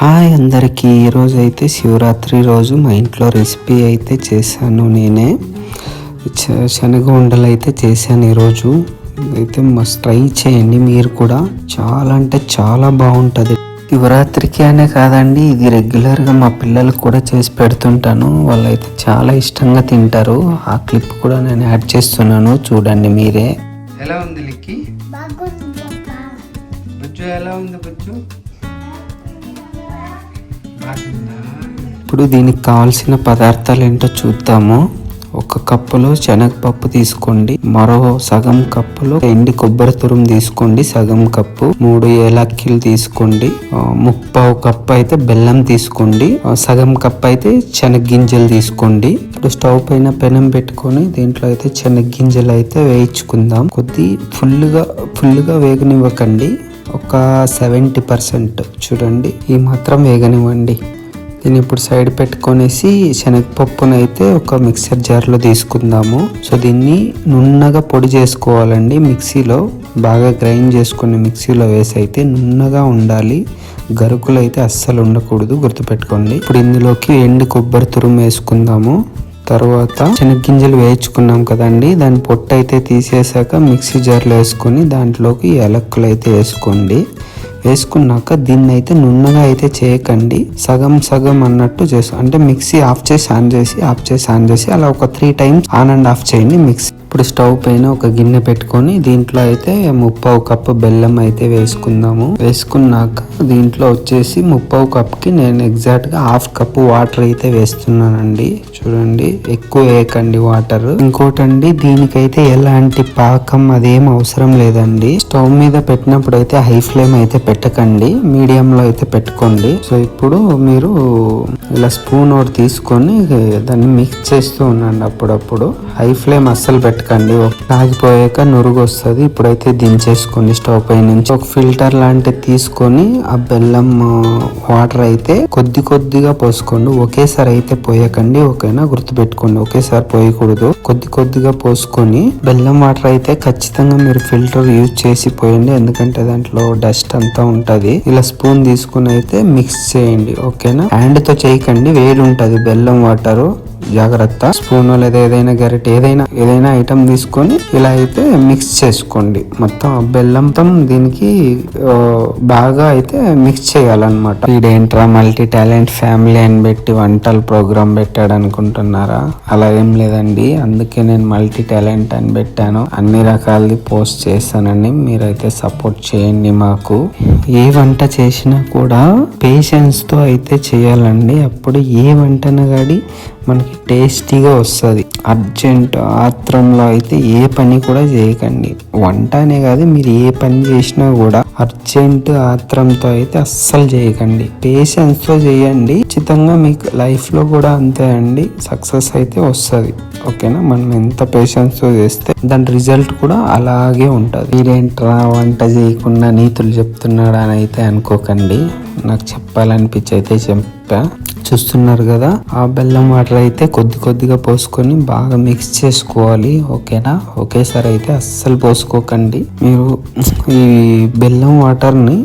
అందరికీ ఈరోజు అయితే శివరాత్రి రోజు మా ఇంట్లో రెసిపీ అయితే చేశాను. నేనే శనగ ఉండలు అయితే చేశాను. ఈరోజు అయితే మస్ట్ ట్రై చేయండి మీరు కూడా. చాలా అంటే చాలా బాగుంటుంది. శివరాత్రికి అనే కాదండి, ఇది రెగ్యులర్గా మా పిల్లలకు కూడా చేసి పెడుతుంటాను. వాళ్ళైతే చాలా ఇష్టంగా తింటారు. ఆ క్లిప్ కూడా నేను యాడ్ చేస్తున్నాను, చూడండి మీరే. ఎలా ఉంది లిక్కి? బుజ్జు ఎలా ఉంది బుజ్జు? ఇప్పుడు దీనికి కావాల్సిన పదార్థాలు ఏంటో చూద్దాము. ఒక కప్పులో శనగపప్పు తీసుకోండి, మరో సగం కప్పులో ఎండి కొబ్బరి తురుము తీసుకోండి, సగం కప్పు 3 ఏలక్కీలు తీసుకోండి, 1/4 కప్పు అయితే బెల్లం తీసుకోండి, సగం కప్పు అయితే శనగగింజలు తీసుకోండి. ఇప్పుడు స్టవ్ పైన పెనం పెట్టుకొని దీంట్లో అయితే శనగగింజలు అయితే వేయించుకుందాం. ఫుల్గా వేగనివ్వకండి, ఒక 70% చూడండి, ఈ మాత్రం వేగనివ్వండి. దీన్ని ఇప్పుడు సైడ్ పెట్టుకొనేసి శనగపప్పును అయితే ఒక మిక్సర్ జార్లో తీసుకుందాము. సో దీన్ని నున్నగా పొడి చేసుకోవాలండి. మిక్సీలో బాగా గ్రైండ్ చేసుకుని మిక్సీలో వేసి అయితే నున్నగా ఉండాలి. గరుకులు అయితే అస్సలు ఉండకూడదు, గుర్తుపెట్టుకోండి. ఇప్పుడు ఇందులోకి ఎండు కొబ్బరి తురుము వేసుకుందాము. తర్వాత శనగగింజలు వేయించుకున్నాం కదండి, దాని పొట్టు అయితే తీసేసాక మిక్సీ జార్లో వేసుకొని దాంట్లోకి యాలక్కులు అయితే వేసుకోండి. వేసుకున్నాక దీన్ని అయితే నున్నగా అయితే చేయకండి, సగం సగం అన్నట్టు అంటే మిక్సీ ఆఫ్ చేసి ఆన్ చేసి ఆఫ్ చేసి ఆన్ చేసి అలా ఒక 3 టైమ్స్ ఆన్ అండ్ ఆఫ్ చేయండి మిక్సీ. ఇప్పుడు స్టవ్ పైన ఒక గిన్నె పెట్టుకొని దీంట్లో అయితే 1/4 కప్పు బెల్లం అయితే వేసుకుందాము. వేసుకున్నాక దీంట్లో వచ్చేసి 1/4 కప్కి నేను ఎగ్జాక్ట్గా 1/2 కప్పు వాటర్ అయితే వేస్తున్నానండి. చూడండి, ఎక్కువ వేయకండి వాటర్. ఇంకోటండి, దీనికైతే ఎలాంటి పాకం అదేం అవసరం లేదండి. స్టవ్ మీద పెట్టినప్పుడు అయితే హై ఫ్లేమ్ అయితే పెట్టకండి, మీడియంలో అయితే పెట్టుకోండి. సో ఇప్పుడు మీరు ఇలా స్పూన్ ఒకటి తీసుకొని దాన్ని మిక్స్ చేస్తూ ఉండండి అప్పుడప్పుడు. హై ఫ్లేమ్ అస్సలు పెట్టకండి, ఆగిపోయాక నురుగు వస్తుంది. ఇప్పుడైతే దించేసుకోండి స్టవ్ పై నుంచి. ఒక ఫిల్టర్ లాంటిది తీసుకొని ఆ బెల్లం వాటర్ అయితే కొద్దిగా పోసుకోండి, ఒకేసారి అయితే పోయకండి. ఓకేనా, గుర్తుపెట్టుకోండి, ఒకేసారి పోయకూడదు. కొద్దిగా పోసుకొని బెల్లం వాటర్ అయితే ఖచ్చితంగా మీరు ఫిల్టర్ యూజ్ చేసి పోయండి, ఎందుకంటే దాంట్లో డస్ట్ అంతా ఉంటది. ఇలా స్పూన్ తీసుకుని అయితే మిక్స్ చేయండి. ఓకేనా, హ్యాండ్ తో చేయకండి, వేడి ఉంటది బెల్లం వాటర్, జాగ్రత్త. స్పూన్ లేదా ఏదైనా గరిటె ఏదైనా ఐటమ్ తీసుకొని ఇలా అయితే మిక్స్ చేసుకోండి. మొత్తం బెల్లంతో దీనికి బాగా అయితే మిక్స్ చేయాలన్నమాట. వీడేంట్రా మల్టీ టాలెంట్ ఫ్యామిలీ అని పెట్టి వంటల ప్రోగ్రామ్ పెట్టాడు అనుకుంటున్నారా? అలా ఏం లేదండి, అందుకే నేను మల్టీ టాలెంట్ అని పెట్టాను. అన్ని రకాలది పోస్ట్ చేస్తానండి, మీరైతే సపోర్ట్ చేయండి మాకు. ఏ వంట చేసినా కూడా పేషెన్స్ తో అయితే చేయాలండి, అప్పుడు ఏ వంటన గాడి మనకి టేస్టీగా వస్తుంది. అర్జెంట్ ఆత్రంలో అయితే ఏ పని కూడా చేయకండి. వంట అనే కాదు, మీరు ఏ పని చేసినా కూడా అర్జెంట్ ఆత్రంతో అయితే అస్సలు చేయకండి, పేషెన్స్ తో చేయండి. ఖచ్చితంగా మీకు లైఫ్ లో కూడా అంతే అండి, సక్సెస్ అయితే వస్తుంది. ఓకేనా, మనం ఎంత పేషెన్స్ తో చేస్తే దాని రిజల్ట్ కూడా అలాగే ఉంటుంది. మీరేంట్రా వంట చేయకుండా నీతులు చెప్తున్నాడా అని అయితే అనుకోకండి, నాకు చెప్పాలనిపించి అయితే చెప్పా. చూస్తున్నారు కదా, ఆ బెల్లం వాటర్ అయితే కొద్దిగా పోసుకొని బాగా మిక్స్ చేసుకోవాలి. ఓకేనా, ఒకేసారి అయితే అస్సలు పోసుకోకండి. మీరు ఈ బెల్లం వాటర్ని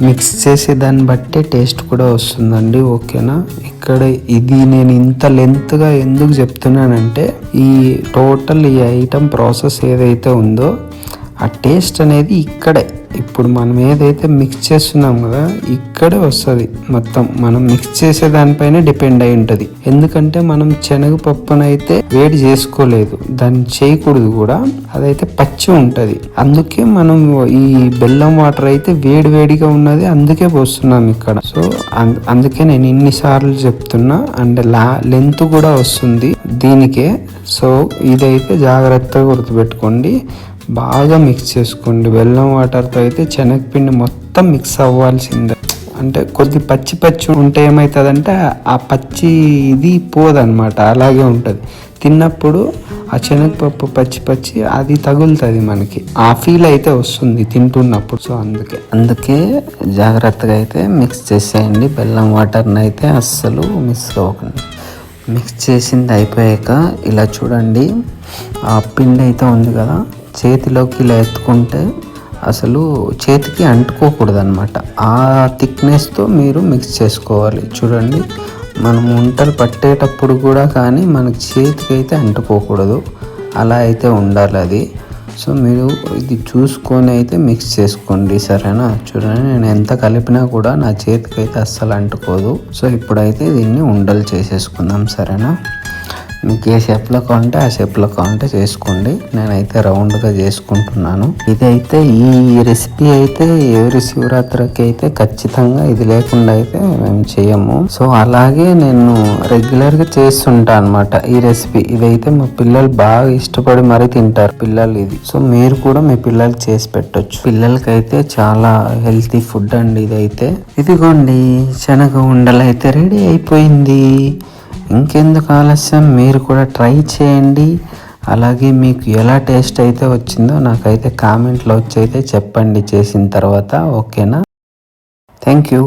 మిక్స్ చేసే దాన్ని బట్టే టేస్ట్ కూడా వస్తుందండి. ఓకేనా, ఇక్కడ ఇది నేను ఇంత లెంత్గా ఎందుకు చెప్తున్నానంటే, ఈ టోటల్ ఈ ఐటమ్ ప్రాసెస్ ఏదైతే ఉందో ఆ టేస్ట్ అనేది ఇక్కడే, ఇప్పుడు మనం ఏదైతే మిక్స్ చేస్తున్నాం కదా ఇక్కడే వస్తుంది. మొత్తం మనం మిక్స్ చేసే దానిపైన డిపెండ్ అయి ఉంటుంది. ఎందుకంటే మనం శనగపప్పునైతే వేడి చేసుకోలేదు, దాన్ని చేయకూడదు కూడా, అదైతే పచ్చి ఉంటుంది. అందుకే మనం ఈ బెల్లం వాటర్ అయితే వేడిగా ఉన్నది, అందుకే పోస్తున్నాం ఇక్కడ. సో అందుకే నేను ఇన్నిసార్లు చెప్తున్నా, అండ్ లెంత్ కూడా వస్తుంది దీనికే. సో ఇదైతే జాగ్రత్తగా గుర్తుపెట్టుకోండి, బాగా మిక్స్ చేసుకోండి. బెల్లం వాటర్తో అయితే శనగపిండి మొత్తం మిక్స్ అవ్వాల్సిందే. అంటే కొద్ది పచ్చి ఉంటే ఏమవుతుందంటే ఆ పచ్చి ఇది పోదన్నమాట, అలాగే ఉంటుంది. తిన్నప్పుడు ఆ శనగపప్పు పచ్చి అది తగులుతుంది మనకి, ఆ ఫీల్ అయితే వస్తుంది తింటున్నప్పుడు. సో అందుకే జాగ్రత్తగా అయితే మిక్స్ చేసేయండి. బెల్లం వాటర్ని అయితే అస్సలు మిస్ అవ్వకండి. మిక్స్ చేసింది అయిపోయాక ఇలా చూడండి, ఆ పిండి అయితే ఉంది కదా, చేతిలోకి ఇలా ఎత్తుకుంటే అసలు చేతికి అంటుకోకూడదు అనమాట. ఆ థిక్నెస్తో మీరు మిక్స్ చేసుకోవాలి. చూడండి, మనం వంటలు పట్టేటప్పుడు కూడా కానీ మనకి చేతికి అయితే అంటుకోకూడదు, అలా అయితే ఉండాలి అది. సో మీరు ఇది చూసుకొని అయితే మిక్స్ చేసుకోండి, సరేనా? చూడండి, నేను ఎంత కలిపినా కూడా నా చేతికి అయితే అస్సలు అంటుకోదు. సో ఇప్పుడైతే దీన్ని ఉండలు చేసేసుకుందాం, సరేనా? మీకు ఏ షేప్లో కావాలంటే ఆ షేప్లో కావాలంటే చేసుకోండి. నేనైతే రౌండ్గా చేసుకుంటున్నాను. ఇదైతే ఈ రెసిపీ అయితే ఎవరి శివరాత్రికి అయితే ఖచ్చితంగా ఇది లేకుండా అయితే మేము చేయము. సో అలాగే నేను రెగ్యులర్గా చేస్తుంటా అనమాట ఈ రెసిపీ. ఇదైతే మా పిల్లలు బాగా ఇష్టపడి మరీ తింటారు పిల్లలు ఇది. సో మీరు కూడా మీ పిల్లలకి చేసి పెట్టొచ్చు. పిల్లలకైతే చాలా హెల్తీ ఫుడ్ అండి ఇదైతే. ఇదిగోండి, శనగ ఉండలు అయితే రెడీ అయిపోయింది. ఇంకెందుకు ఆలస్యం, మీరు కూడా ట్రై చేయండి. అలాగే మీకు ఎలా టేస్ట్ అయితే వచ్చిందో నాకైతే కామెంట్లో వచ్చి అయితే చెప్పండి చేసిన తర్వాత, ఓకేనా? Thank you.